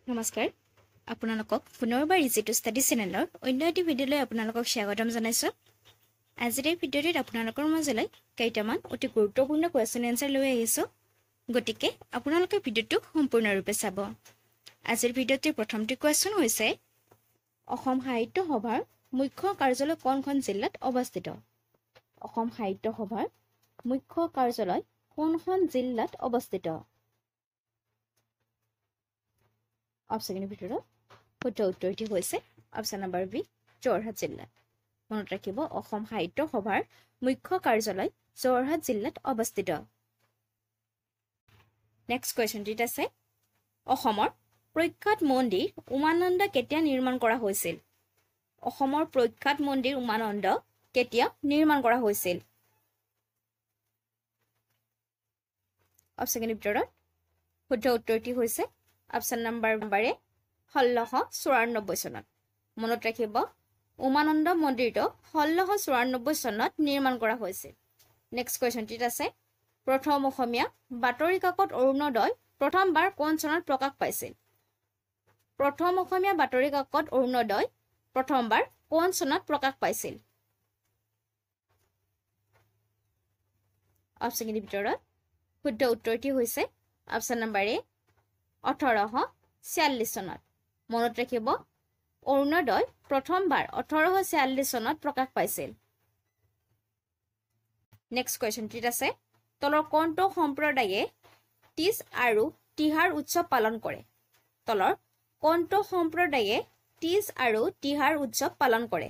নমস্কাৰ আপোনালোকক পুনৰবাৰ ইজি টু ষ্টাডি চেনেলৰ অন্য এটি ভিডিঅ'লৈ আপোনালোকক স্বাগতম জনাইছোঁ। আজিৰ এই ভিডিঅ'টিত আপোনালোকৰ মাজলৈ কেইটামান অতি গুৰুত্বপূৰ্ণ কুৱেশ্যন এনচাৰ লৈ আহিছোঁ। গতিকে আপোনালোকে ভিডিঅ'টো সম্পূৰ্ণৰূপে চাব। আজিৰ ভিডিঅ'টিৰ প্ৰথমটি কুৱেশ্যন হৈছে অসম সাহিত্য সভাৰ মুখ্য কাৰ্যালয় কোনখন জিলাত অৱস্থিত? অসম সাহিত্য সভাৰ মুখ্য কাৰ্যালয় কোনখন জিলাত অৱস্থিত? অপশ্যনৰ ভিতৰত শুদ্ধ উত্তৰটি হৈছে অপশ্যন নম্বৰ বি, যোৰহাট জিলাত। মনত ৰাখিব, অসম সাহিত্য সভাৰ মুখ্য কাৰ্যালয় যোৰহাট জিলাত অৱস্থিত। নেক্সট কুৱেশ্যনটিত আছে অসমৰ প্ৰখ্যাত মন্দিৰ উমানন্দ কেতিয়া নিৰ্মাণ কৰা হৈছিল? অসমৰ প্ৰখ্যাত মন্দিৰ উমানন্দ কেতিয়া নিৰ্মাণ কৰা হৈছিল? অপশ্যনৰ ভিতৰত শুদ্ধ উত্তৰটি হৈছে অপশ্যন নম্বৰ 1694 চনত। মনত ৰাখিব, উমানন্দ মন্দিৰটো 1694 চনত নিৰ্মাণ কৰা হৈছিল। নেক্সট কুৱেশ্যনটিত আছে প্ৰথম অসমীয়া বাতৰি কাকত অৰুণোদয় প্ৰথমবাৰ কোন চনত প্ৰকাশ পাইছিল? প্ৰথম অসমীয়া বাতৰি কাকত অৰুণোদয় প্ৰথমবাৰ কোন চনত প্ৰকাশ পাইছিল? অপশ্যনৰ ভিতৰত শুদ্ধ উত্তৰটি হৈছে অপশ্যন নম্বৰ এ, 1846 চনত। মনত ৰাখিব, অৰুণোদয় প্ৰথমবাৰ 1846 চনত প্ৰকাশ পাইছিল। নেক্সট কুৱেশ্যনটিত আছে তলৰ কোনটো সম্প্ৰদায়ে তীজ আৰু তিহাৰ উৎসৱ পালন কৰে? তলৰ কোনটো সম্প্ৰদায়ে তীজ আৰু তিহাৰ উৎসৱ পালন কৰে?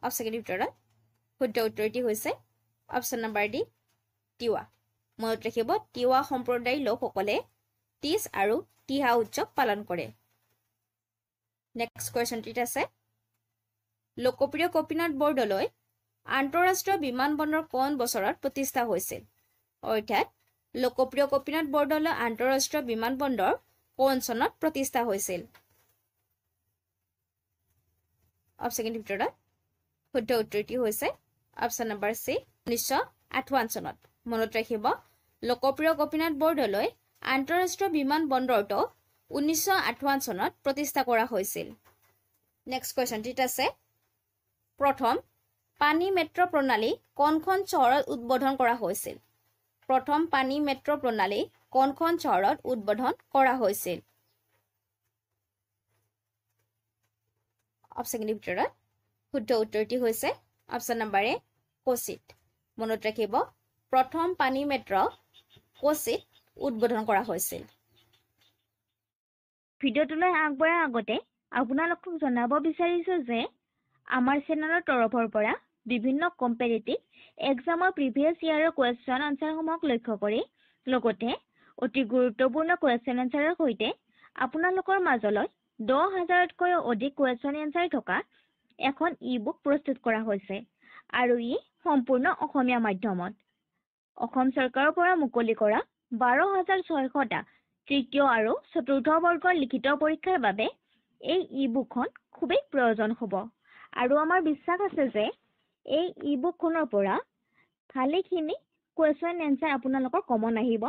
অপশ্যনৰ ভিতৰত শুদ্ধ উত্তৰটি হৈছে অপশ্যন নম্বৰ ডি, তিৱা। মনত ৰাখিব, তিৱা সম্প্ৰদায়ৰ লোকসকলে তীজ আৰু তিহা উৎসৱ পালন কৰে। নেক্সট কুৱেশ্যনটিত আছে লোকপ্ৰিয় গোপীনাথ বৰদলৈ আন্তঃৰাষ্ট্ৰীয় বিমানবন্দৰ কোন বছৰত প্ৰতিষ্ঠা হৈছিল? অৰ্থাৎ লোকপ্ৰিয় গোপীনাথ বৰদলৈ আন্তঃৰাষ্ট্ৰীয় বিমানবন্দৰ কোন চনত প্ৰতিষ্ঠা হৈছিল? অপশ্যনৰ ভিতৰত শুদ্ধ উত্তৰটি হৈছে অপশ্যন নম্বৰ চি, 1958 চনত। মনত ৰাখিব, লোকপ্ৰিয় গোপীনাথ বৰদলৈ আন্তঃৰাষ্ট্ৰীয় বিমানবন্দৰটো 1958 চনত প্ৰতিষ্ঠা কৰা হৈছিল। নেক্সট কুৱেশ্যনটিত আছে প্ৰথম পানী মেট্ৰ' প্ৰণালী কোনখন চহৰত উদ্বোধন কৰা হৈছিল? প্ৰথম পানী মেট্ৰ' প্ৰণালী কোনখন চহৰত উদ্বোধন কৰা হৈছিল? অপশ্যনৰ ভিতৰত শুদ্ধ উত্তৰটি হৈছে অপশ্যন নম্বৰ এ, কোচিত। মনত ৰাখিব, প্ৰথম পানী মেট্ৰ' কোচিত উদ্বোধন কৰা হৈছিল। ভিডিঅ'টোলৈ আগবঢ়াৰ আগতে আপোনালোকক জনাব বিচাৰিছোঁ যে আমাৰ চেনেলৰ তৰফৰ পৰা বিভিন্ন কম্পেৰিটিভ এক্সামৰ প্ৰিভিয়াছ ইয়াৰৰ কুৱেশ্যন আনচাৰসমূহক লক্ষ্য কৰি লগতে অতি গুৰুত্বপূৰ্ণ কুৱেশ্যন এনচাৰৰ সৈতে আপোনালোকৰ মাজলৈ 10,000তকৈও অধিক কুৱেশ্যন এনচাৰ থকা এখন ই বুক প্ৰস্তুত কৰা হৈছে আৰু ই সম্পূৰ্ণ অসমীয়া মাধ্যমত। অসম চৰকাৰৰ পৰা মুকলি কৰা 12,600টা তৃতীয় আৰু চতুৰ্থ বৰ্গৰ লিখিত পৰীক্ষাৰ বাবে এই ই বুকখন খুবেই প্ৰয়োজন হ'ব আৰু আমাৰ বিশ্বাস আছে যে এই ই বুকখনৰ পৰা ভালেখিনি কুৱেশ্যন এনচাৰ আপোনালোকৰ কমন আহিব।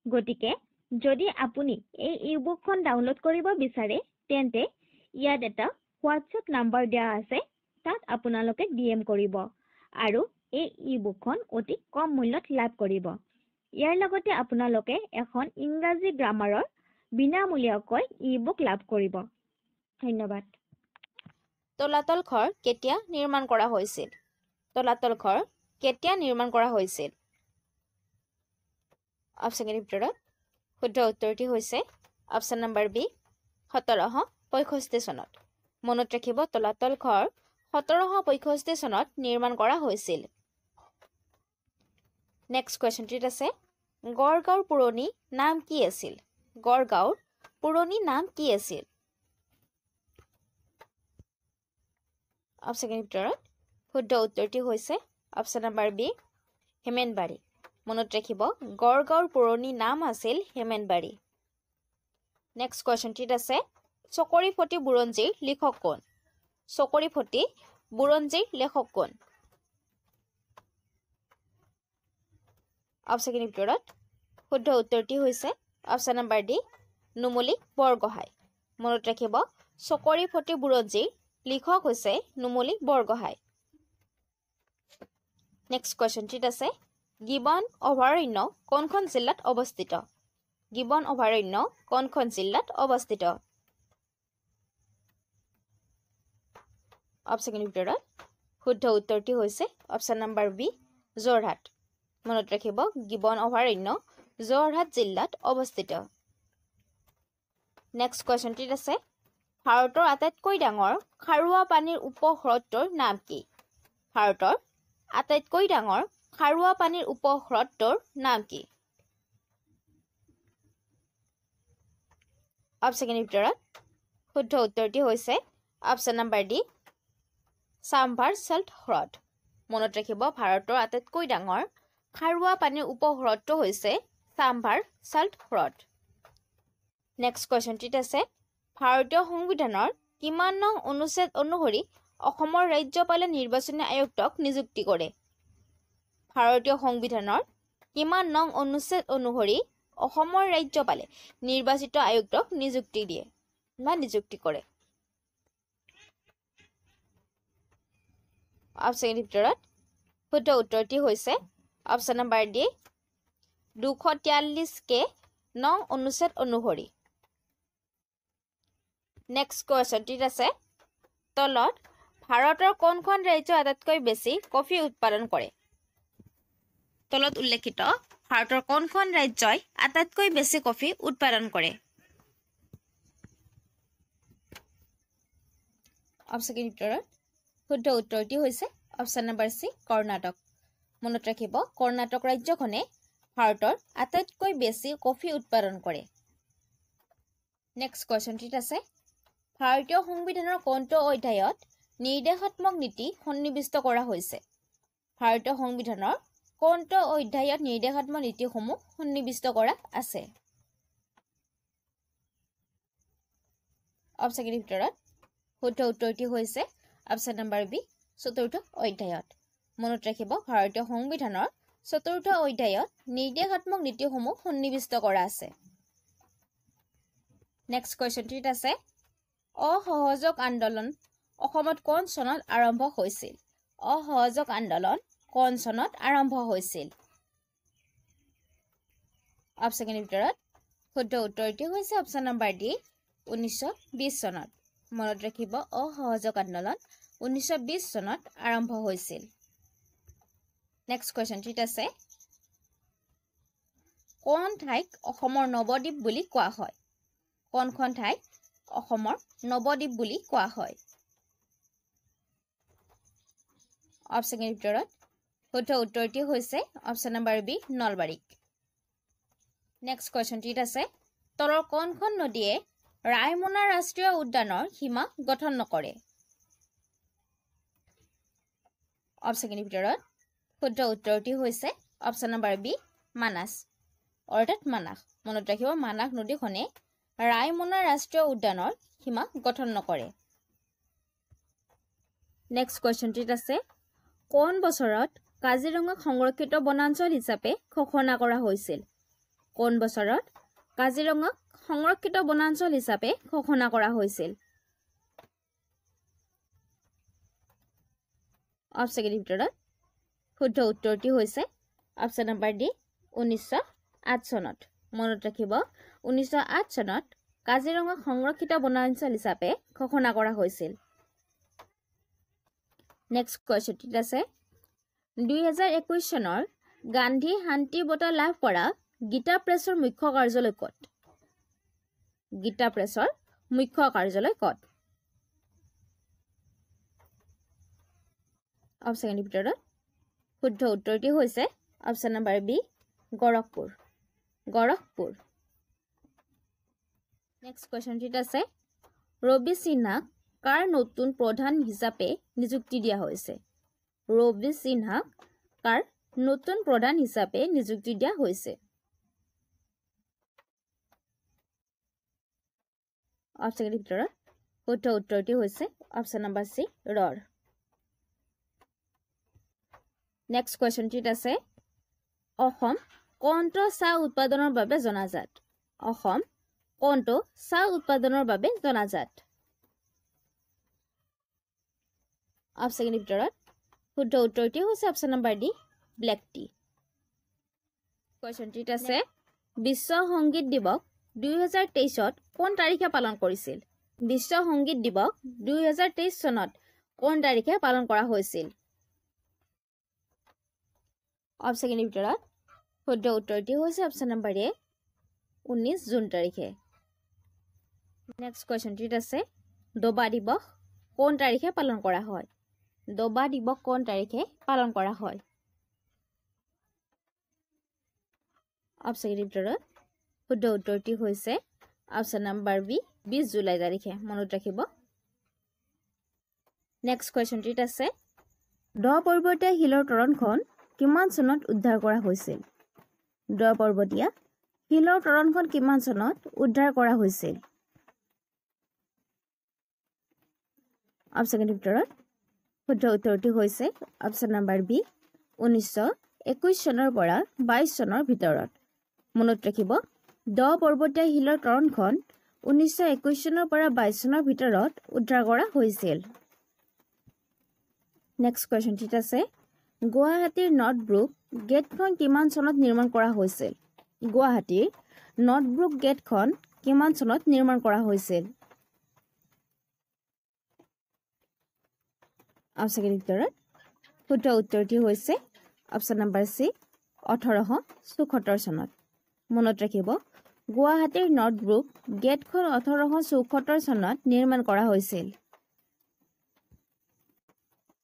গতিকে যদি আপুনি এই ই বুকখন ডাউনলোড কৰিব বিচাৰে তেন্তে ইয়াত এটা হোৱাটছএপ নাম্বাৰ দিয়া আছে, তাত আপোনালোকে DM কৰিব আৰু এই ই বুকখন অতি কম মূল্যত লাভ কৰিব। ইয়াৰ লগতে আপোনালোকে এখন ইংৰাজী গ্ৰামাৰৰ বিনামূলীয়াকৈ ই বুক লাভ কৰিব। ধন্যবাদ। তলাতল ঘৰ কেতিয়া নিৰ্মাণ কৰা হৈছিল? তলাতল ঘৰ কেতিয়া নিৰ্মাণ কৰা হৈছিল? অপশ্যনৰ ভিতৰত শুদ্ধ উত্তৰটি হৈছে অপশ্যন নম্বৰ বি, 1765 চনত। মনত ৰাখিব, তলাতল ঘৰ 1765 চনত নিৰ্মাণ কৰা হৈছিল। নেক্সট কুৱেশ্যনটিত আছে গড়গাঁৱৰ পুৰণি নাম কি আছিল? গড়গাঁৱৰ পুৰণি নাম কি আছিল? অপশ্যনৰ ভিতৰত শুদ্ধ উত্তৰটি হৈছে অপশ্যন নম্বৰ বি, হেমেনবাৰী। মনত ৰাখিব, গড়গাঁৱৰ পুৰণি নাম আছিল হেমেনবাৰী। নেক্সট কুৱেশ্যনটিত আছে চকৰিফটি বুৰঞ্জীৰ লিখক কোন? চকৰিফটি বুৰঞ্জীৰ লেখক কোন? অপশ্যনৰ ভিতৰত শুদ্ধ উত্তৰটি হৈছে option number D Numali Borgohain মনত ৰাখিব চকৰি ফটি বুৰঞ্জীৰ লিখক হৈছে নুমলী বৰগোহাঁই নেক্সট কোৱেশ্চনটিত আছে গিবন অভয়াৰণ্য কোনখন জিলাত অৱস্থিত গিবন অভয়াৰণ্য কোনখন জিলাত অৱস্থিত অপশ্যন ভিতৰত শুদ্ধ উত্তৰটি হৈছে অপশ্যন নম্বৰ বি যোৰহাট মনত ৰাখিব গিবন অভয়াৰণ্য যোৰহাট জিলাত অৱস্থিত নেক্সট কোৱেশ্চনটিত আছে ভাৰতৰ আটাইতকৈ ডাঙৰ খাৰুৱা পানীৰ উপহ্ৰদটোৰ নাম কি ভাৰতৰ আটাইতকৈ ডাঙৰ খাৰুৱা পানীৰ উপহ্ৰদটোৰ নাম কি অপশ্যন ভিতৰত শুদ্ধ উত্তৰটি হৈছে অপশ্যন নম্বৰ ডি চাম্ভাৰ সল্ট হ্ৰদ মনত ৰাখিব ভাৰতৰ আটাইতকৈ ডাঙৰ খাৰুৱা পানীৰ উপহ্ৰদটো হৈছে চাম্ভাৰ সল্ট হ্ৰদ নেক্সট কোৱেশ্চনটিত আছে ভাৰতীয় সংবিধানৰ কিমান নং অনুচ্ছেদ অনুসৰি অসমৰ ৰাজ্যপালে নিৰ্বাচনী আয়ুক্তক নিযুক্তি কৰে ভাৰতীয় সংবিধানৰ কিমান নং অনুচ্ছেদ অনুসৰি অসমৰ ৰাজ্যপালে নিৰ্বাচিত আয়ুক্তক নিযুক্তি দিয়ে বা নিযুক্তি কৰে অপশ্যন ভিতৰত শুদ্ধ উত্তৰটি হৈছে অপশ্যন নম্বৰ ডি 243 কে নং অনুচ্ছেদ অনুসৰি নেক্সট কোৱেশ্চনটিত আছে তলত ভাৰতৰ কোনখন ৰাজ্য আটাইতকৈ বেছি কফি উৎপাদন কৰে তলত উল্লেখিত ভাৰতৰ কোনখন ৰাজ্যই আটাইতকৈ বেছি কফি উৎপাদন কৰে অপশ্যন ভিতৰত শুদ্ধ উত্তৰটি হৈছে অপশ্যন নম্বৰ সি কৰ্ণাটক মনত ৰাখিব কৰ্ণাটক ৰাজ্যখনে ভাৰতৰ আটাইতকৈ বেছি কফি উৎপাদন কৰে নেক্সট কোৱেশ্চনটিত আছে ভাৰতীয় সংবিধানৰ কোনটো অধ্যায়ত নিৰ্দেশাত্মক নীতি সন্নিৱিষ্ট কৰা হৈছে ভাৰতীয় সংবিধানৰ কোনটো অধ্যায়ত নিৰ্দেশাত্মক নীতিসমূহ সন্নিৱিষ্ট কৰা আছে অপশ্যন ভিতৰত শুদ্ধ উত্তৰটি হৈছে অপশ্যন নম্বৰ বি চতুৰ্থ অধ্যায়ত মনত ৰাখিব ভাৰতীয় সংবিধানৰ চতুৰ্থ অধ্যায়ত নিৰ্দেশাত্মক নীতিসমূহ সন্নিৱিষ্ট কৰা আছে নেক্সট কোৱেশ্চনটিত আছে অসহযোগ আন্দোলন অসমত কোন চনত আৰম্ভ হৈছিল অসহযোগ আন্দোলন কোন চনত আৰম্ভ হৈছিল অপশ্যন ভিতৰত শুদ্ধ উত্তৰটি হৈছে অপশ্যন নম্বৰ ডি 1920 চনত মনত ৰাখিব অসহযোগ আন্দোলন 1920 চনত আৰম্ভ হৈছিল নেক্সট কোৱেশ্চনটিত আছে কোন ঠাইক অসমৰ নৱদ্বীপ বুলি কোৱা হয় কোনখন ঠাইক অসমৰ নৱদ্বীপ বুলি কোৱা হয় অপশ্যন ভিতৰত শুদ্ধ উত্তৰটি হৈছে অপশ্যন নম্বৰ বি নলবাৰীক নেক্সট কোৱেশ্চনটিত আছে তলৰ কোনখন নদীয়ে ৰায়মনা ৰাষ্ট্ৰীয় উদ্যানৰ সীমা গঠন নকৰে অপশ্যন ভিতৰত শুদ্ধ উত্তৰটি হৈছে অপশ্যন নম্বৰ বি মানাস অৰ্থাৎ মানাস মনত ৰাখিব মানাস নদীখনে ৰায়মনা ৰাষ্ট্ৰীয় উদ্যানৰ সীমা গঠন নকৰে নেক্সট কোৱেশ্চনটিত আছে কোন বছৰত কাজিৰঙাক সংৰক্ষিত বনাঞ্চল হিচাপে ঘোষণা কৰা হৈছিল কোন বছৰত কাজিৰঙাক সংৰক্ষিত বনাঞ্চল হিচাপে ঘোষণা কৰা হৈছিল অপশ্যন ভিতৰত শুদ্ধ উত্তৰটি হৈছে অপশ্যন নম্বৰ ডি 1908 চনত মনত ৰাখিব 1908 চনত কাজিৰঙাক সংৰক্ষিত বনাঞ্চল হিচাপে ঘোষণা কৰা হৈছিল নেক্সট কোৱেশ্চনটিত আছে 2021 চনৰ গান্ধী শান্তি বঁটা লাভ কৰা গীতা প্ৰেছৰ মুখ্য কাৰ্যালয় ক'ত গীতা প্ৰেছৰ মুখ্য কাৰ্যালয় ক'ত অপশ্যন ভিতৰত শুদ্ধ উত্তৰটি হৈছে option number B Gorakhpur next কোৱেশ্চনটিত আছে ৰবি সিনহাক কাৰ নতুন প্ৰধান হিচাপে নিযুক্তি দিয়া হৈছে ৰবি সিনহাক কাৰ নতুন প্ৰধান হিচাপে নিযুক্তি দিয়া হৈছে অপশ্যন ভিতৰত শুদ্ধ উত্তৰটি হৈছে অপশ্যন নম্বৰ সি ৰৰ নেক্সট কোৱেশ্চনটিত আছে অসম কোনটো চাহ উৎপাদনৰ বাবে জনাজাত? অসম কোনটো চাহ উৎপাদনৰ বাবে জনাজাত? অপচনৰ ভিতৰত শুদ্ধ উত্তৰটি হৈছে option number D black tea. কোৱেশ্চনটিত আছে বিশ্ব সংগীত দিৱস 2023ত কোন তাৰিখে পালন কৰিছিল? বিশ্ব সংগীত দিৱস 2023 চনত কোন তাৰিখে পালন কৰা হৈছিল? অপচনৰ ভিতৰত শুদ্ধ উত্তৰটি হৈছে অপচন নম্বৰ এ 19 জুন তাৰিখে। নেক্সট কোৱেশ্চনটিত আছে দবা দিৱস কোন তাৰিখে পালন কৰা হয়? দবা দিৱস কোন তাৰিখে পালন কৰা হয়? অপচনৰ ভিতৰত শুদ্ধ উত্তৰটি হৈছে অপচন নম্বৰ বি 20 জুলাই তাৰিখে। মনত ৰাখিব। নেক্সট কোৱেশ্চনটিত আছে দ পৰ্বতীয়া শিলৰ তৰণখন কিমান চনত উদ্ধাৰ কৰা হৈছিল? দ পৰ্বতীয়া শিলৰ তৰণখন কিমান চনত উদ্ধাৰ কৰা হৈছিল? অপচনৰ ভিতৰত শুদ্ধ উত্তৰটি হৈছে অপচন নম্বৰ বি 1921 চনৰ পৰা 22 চনৰ ভিতৰত। মনত ৰাখিব দ পৰ্বতীয়া শিলৰ তৰণখন 1921 চনৰ পৰা 22 চনৰ ভিতৰত উদ্ধাৰ কৰা হৈছিল। নেক্সট কোৱেশ্চনটিত আছে গুৱাহাটীৰ নৰ্থব্ৰুক গেটখন কিমান চনত নিৰ্মাণ কৰা হৈছিল? গুৱাহাটীৰ নৰ্থব্ৰুক গেটখন কিমান চনত নিৰ্মাণ কৰা হৈছিল? অপচনৰ ভিতৰত শুদ্ধ উত্তৰটি হৈছে অপচন নম্বৰ চি 1874 চনত। মনত ৰাখিব গুৱাহাটীৰ নৰ্থব্ৰুক গেটখন 1874 চনত নিৰ্মাণ কৰা হৈছিল।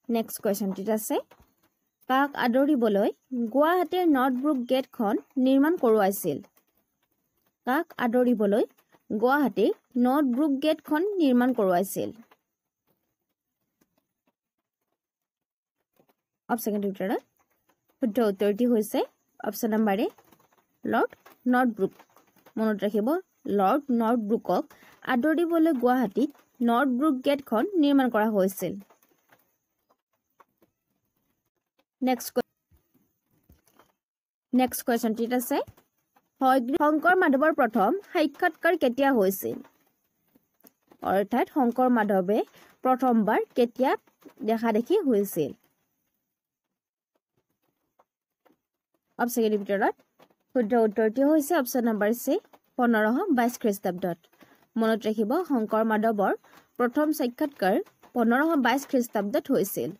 নেক্সট কুৱেশ্যনটিত আছে কাক আদৰিবলৈ গুৱাহাটীৰ নৰ্থব্ৰুক গেটখন নিৰ্মাণ কৰোৱাইছিল? কাক আদৰিবলৈ গুৱাহাটীৰ নৰ্থব্ৰুক গেটখন নিৰ্মাণ কৰোৱাইছিল? অপচনৰ ভিতৰত শুদ্ধ উত্তৰটি হৈছে অপচন নম্বৰ এ লৰ্ড নৰ্থব্ৰুক। মনত ৰাখিব লৰ্ড নৰ্থব্ৰুকক আদৰিবলৈ গুৱাহাটীত নৰ্থব্ৰুক গেটখন নিৰ্মাণ কৰা হৈছিল। নেক্সট কুৱেশ্যনটিত আছে শংকৰ মাধৱৰ প্ৰথম সাক্ষাৎকাৰ কেতিয়া হৈছিল? অৰ্থাৎ শংকৰ মাধৱে প্ৰথমবাৰ কেতিয়া দেখা দেখি হৈছিল? অপচনৰ ভিতৰত শুদ্ধ উত্তৰটি হৈছে অপচন নম্বৰ চি 1522 খ্ৰীষ্টাব্দত। মনত ৰাখিব শংকৰ মাধৱৰ প্ৰথম সাক্ষাৎকাৰ 1522 খ্ৰীষ্টাব্দত হৈছিল।